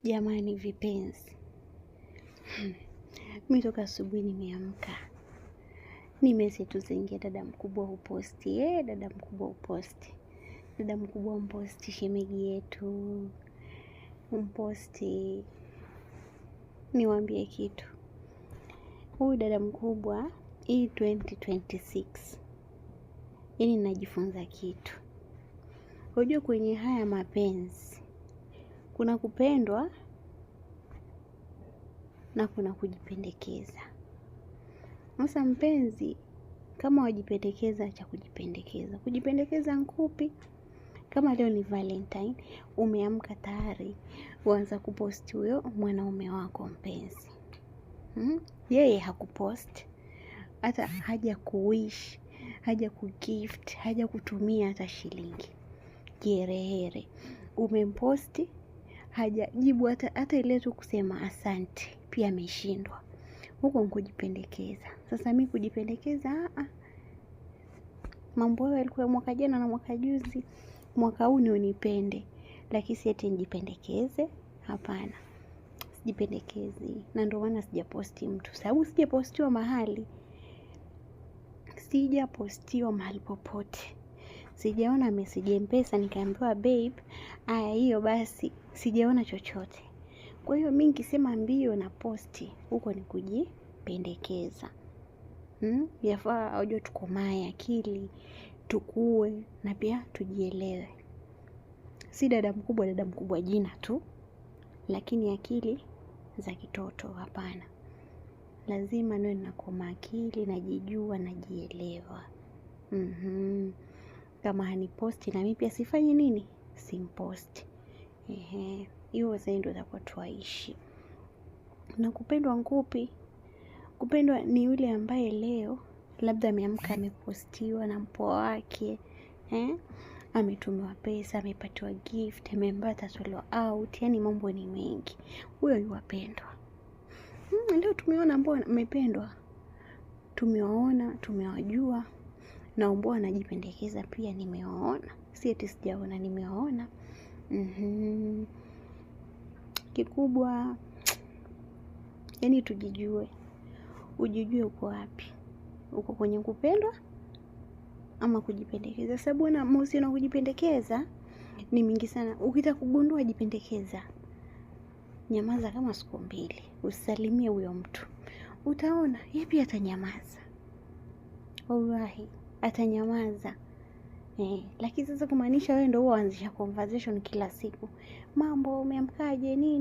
Jamani vipenzi, mimi toka asubuhi nimeamka. Nimesi zingia dada mkubwa uposti. Dada mkubwa uposti. Dada mkubwa umposti shemeji yetu. Umposti. Niwaambie kitu. Huyu dada mkubwa, hii 2026. Yaani najifunza kitu. Unajua kwenye haya mapenzi, kuna kupendwa na kuna kujipendekeza. Sasa mpenzi, kama wajipendekeza, acha kujipendekeza. Kujipendekeza nkupi. Kama leo ni Valentine, umeamka tayari, uanza kuposti huyo mwanaume wako mpenzi. Yeye hakupost, hata haja kuwish, haja kugift, haja kutumia hata shilingi. Kiherehere. Umemposti, haja jibu hata ile tu kusema asante, pia ameshindwa. Huko kujipendekeza. Sasa mimi kujipendekeza, mambo hayo yalikuwa mwaka jana na mwaka juzi. Mwaka huu ni unipende, lakini si eti nijipendekeze, hapana. Sijipendekezi, na ndio maana sijaposti mtu. Sababu sijapostiwa mahali. Sijapostiwa mahali popote. Sijaona message M-Pesa nikaambiwa babe, hiyo basi, sijaona chochote. Kwa hiyo mimi nikisema mbio na posti, huko ni kujipendekeza. Yafaa ujue tukomae akili, tukue na pia tujielewe. Si dada mkubwa jina tu, lakini akili za kitoto hapana. Lazima niwe nakoma akili, najijua, najielewa. Kama haniposti na mimi pia sifanyi nini? Simposti. Hiyo sasa ndio itakuwa tuishi. Na kupendwa nkupi? Kupendwa ni yule ambaye leo labda ameamka amepostiwa na mpoa wake, ametumiwa pesa, amepatiwa gift, ameambiwa atatolewa out, yani mambo ni mengi. Huyo yuwapendwa. Leo tumeona ambao amependwa. Tumewaona, tumewajua, na ambao wanajipendekeza pia nimewaona. Si eti sijaona, nimewaona. Kikubwa, yani tujijue. Ujijue uko wapi? Uko kwenye kupendwa ama kujipendekeza? Sababu na mahusiano kujipendekeza ni mingi sana. Ukitaka kugundua jipendekeza, nyamaza kama siku 2, usisalimie huyo mtu. Utaona yeye pia atanyamaza. Wallahi atanyamaza. Lakini sasa kumaanisha wewe ndio uanzisha conversation kila siku. Mambo umeamkaje nini?